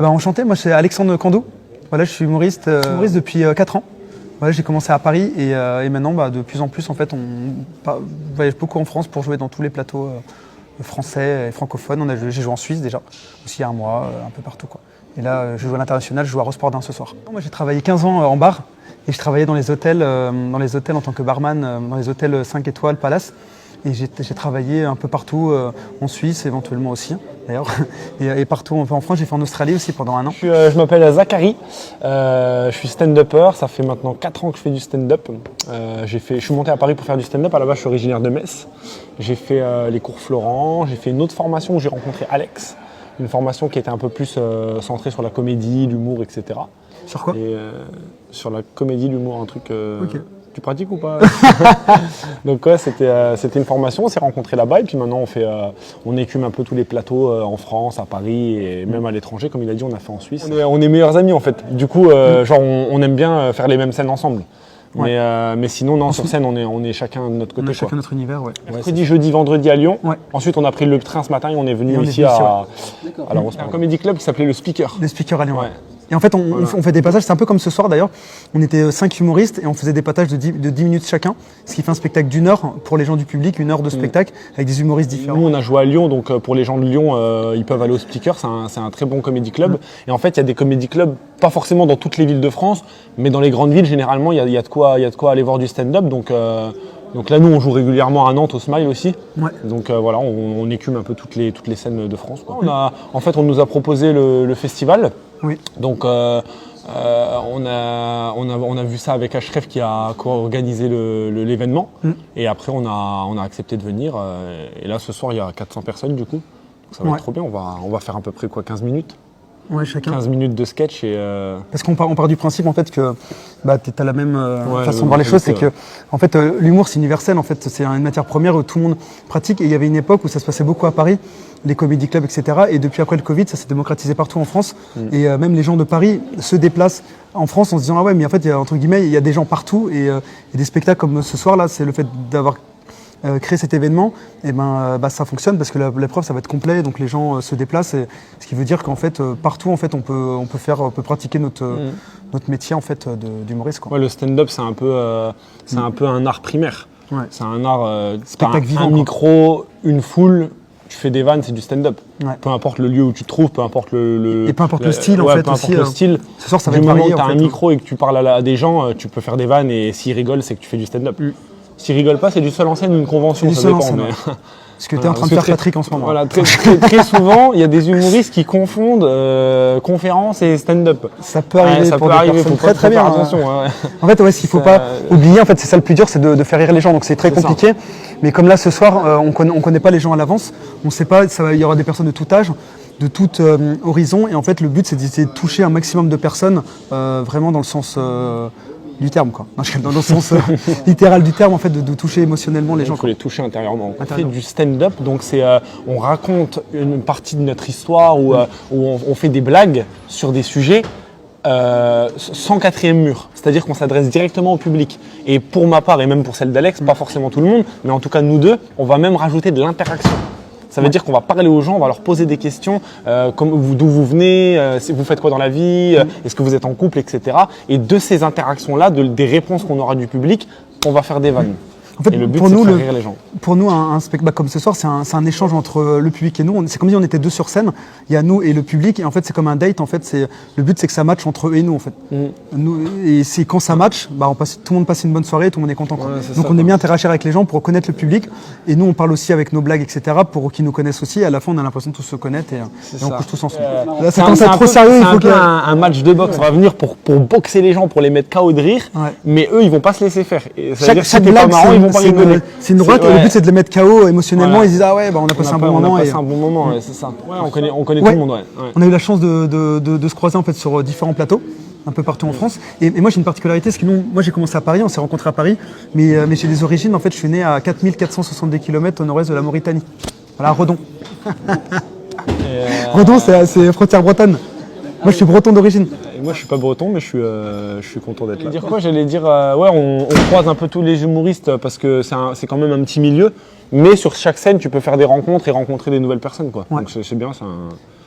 Enchanté, moi c'est Alexandre Candou. Voilà, je suis humoriste, depuis 4 ans. Voilà, j'ai commencé à Paris et maintenant de plus en plus en fait, on voyage beaucoup en France pour jouer dans tous les plateaux français et francophones. J'ai joué en Suisse déjà, aussi il y a un mois, un peu partout, quoi. Et là, je joue à l'international, je joue à Rosport d'un ce soir. Moi j'ai travaillé 15 ans en bar et je travaillais dans les hôtels en tant que barman, dans les hôtels 5 étoiles, Palace. Et j'ai travaillé un peu partout, en Suisse éventuellement aussi, d'ailleurs, et partout en France. J'ai fait en Australie aussi pendant 1 an. Je m'appelle Zachary, je suis stand-upper, ça fait maintenant 4 ans que je fais du stand-up. Je suis monté à Paris pour faire du stand-up, à la base je suis originaire de Metz. J'ai fait les cours Florent, j'ai fait une autre formation où j'ai rencontré Alex, une formation qui était un peu plus centrée sur la comédie, l'humour, etc. Sur quoi? Sur la comédie, l'humour, un truc... Ok. Tu pratiques ou pas? Donc ouais, c'était une formation, on s'est rencontrés là-bas et puis maintenant on écume un peu tous les plateaux en France, à Paris et même à l'étranger, comme il a dit, on a fait en Suisse. On est meilleurs amis en fait, du coup on aime bien faire les mêmes scènes ensemble. Ouais. Mais sinon non, sur scène on est chacun de notre côté. On a chacun notre univers, ouais. Mercredi, jeudi, vendredi à Lyon. Ouais. Ensuite on a pris le train ce matin et on est venu ici à la Rosport. Un comédie club qui s'appelait le Speaker. Le Speaker à Lyon. Ouais. Et en fait, on fait des passages, c'est un peu comme ce soir d'ailleurs. On était 5 humoristes et on faisait des passages de 10 minutes chacun, ce qui fait un spectacle d'1 heure pour les gens du public, 1 heure de spectacle avec des humoristes différents. Nous, on a joué à Lyon, donc pour les gens de Lyon, ils peuvent aller au Speaker, c'est un très bon comédie club. Et en fait, il y a des comédie clubs, pas forcément dans toutes les villes de France, mais dans les grandes villes, généralement, il y a de quoi aller voir du stand-up. Donc là, nous, on joue régulièrement à Nantes, au Smile aussi. Ouais. Donc voilà, on écume un peu toutes les scènes de France, quoi. On nous a proposé le festival. Oui. Donc on a vu ça avec Ashref qui a organisé l'événement. Et après on a accepté de venir. Et là ce soir il y a 400 personnes du coup. Donc ça va être trop bien, on va faire à peu près 15 minutes. Ouais, chacun. 15 minutes de sketch et Parce qu'on part du principe en fait que tu as la même façon de voir les choses, c'est que en fait l'humour c'est universel, en fait c'est une matière première où tout le monde pratique, et il y avait une époque où ça se passait beaucoup à Paris, les comédie clubs, etc. Et depuis après le Covid, ça s'est démocratisé partout en France. Et même les gens de Paris se déplacent en France en se disant ah ouais, mais en fait entre guillemets il y a des gens partout, et des spectacles comme ce soir là, c'est le fait d'avoir créer cet événement, et ça fonctionne parce que la preuve ça va être complet, donc les gens se déplacent, et ce qui veut dire qu'en fait partout en fait on peut pratiquer notre métier en fait d'humoriste, quoi. Ouais, le stand-up c'est un peu un art primaire. Ouais. C'est un art spectacle vivant, un micro, une foule, tu fais des vannes, c'est du stand-up. Ouais. Peu importe le lieu où tu te trouves, peu importe et peu importe le style en fait peu aussi. Le style. Ce soir ça va du être moment varié, où tu as un micro et que tu parles à des gens, tu peux faire des vannes, et s'ils rigolent c'est que tu fais du stand-up. S'ils rigolent pas, c'est du seul en scène ou une convention, ça dépend. Ce que tu es en train de faire, Patrick, en ce moment. Voilà, très souvent, il y a des humoristes qui confondent conférence et stand-up. Ça peut arriver, ça pour peut des arriver, personnes faut très bien. Attention. En fait, ce qu'il ne faut pas oublier, en fait, c'est ça le plus dur, c'est de faire rire les gens. Donc c'est très compliqué. Mais comme là, ce soir, on connaît pas les gens à l'avance. On ne sait pas, il y aura des personnes de tout âge, de tout horizon. Et en fait, le but, c'est d'essayer de toucher un maximum de personnes, vraiment dans le sens du terme, quoi. Dans le sens littéral du terme, en fait, de toucher émotionnellement les gens. Il faut les toucher intérieurement. On fait du stand-up, donc on raconte une partie de notre histoire où on fait des blagues sur des sujets sans quatrième mur. C'est-à-dire qu'on s'adresse directement au public. Et pour ma part, et même pour celle d'Alex, pas forcément tout le monde, mais en tout cas nous deux, on va même rajouter de l'interaction. Ça veut dire qu'on va parler aux gens, on va leur poser des questions, d'où vous venez, vous faites quoi dans la vie, est-ce que vous êtes en couple, etc. Et de ces interactions-là, des réponses qu'on aura du public, on va faire des vannes. En fait, et le but, c'est de faire rire les gens. Pour nous, un spectacle comme ce soir, c'est un échange entre le public et nous. C'est comme si on était deux sur scène. Il y a nous et le public. Et en fait, c'est comme un date. En fait, le but, c'est que ça matche entre eux et nous. En fait. Et c'est quand ça match, tout le monde passe une bonne soirée, tout le monde est content. Quoi. Ouais, donc, on aime bien interagir avec les gens pour connaître le public. Et nous, on parle aussi avec nos blagues, etc. pour qu'ils nous connaissent aussi. Et à la fin, on a l'impression de tous se connaître et on couche tous ensemble. Là, c'est trop sérieux. C'est un match de boxe. On va venir pour boxer les gens, pour les mettre KO de rire. Ouais. Mais eux, ils vont pas se laisser faire. Chaque blague, c'est une droite, et le but c'est de les mettre KO émotionnellement. Voilà. Ils disent ah ouais, on a passé un bon moment. On a passé un bon moment, c'est ça. Ouais, on connaît tout le monde. Ouais. On a eu la chance de se croiser en fait sur différents plateaux, un peu partout en France. Et moi j'ai une particularité, c'est que moi j'ai commencé à Paris, on s'est rencontrés à Paris, mais j'ai des origines. En fait, je suis né à 4470 km au nord-est de la Mauritanie. Voilà, Redon. Redon, c'est frontière bretonne. Moi je suis breton d'origine. Moi je suis pas breton, mais je suis content d'être là. J'allais dire on croise un peu tous les humoristes parce que c'est quand même un petit milieu, mais sur chaque scène tu peux faire des rencontres et rencontrer des nouvelles personnes, quoi. Ouais. Donc c'est bien,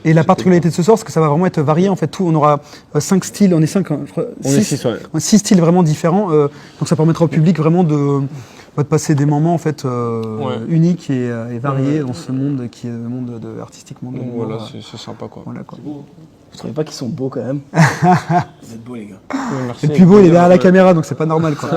Et la particularité de ce soir, c'est que ça va vraiment être varié. En fait, on aura 5 styles, on est 5, je crois, On est 6, ouais. 6 styles vraiment différents. Donc ça permettra au public vraiment de passer des moments en fait uniques et variés dans ce monde qui est le monde artistique. Donc voilà, c'est sympa quoi. Voilà, quoi. Vous trouvez pas qu'ils sont beaux quand même? Vous êtes beaux les gars. Ouais, merci. Et le plus beau, il est derrière la caméra, donc c'est pas normal quoi.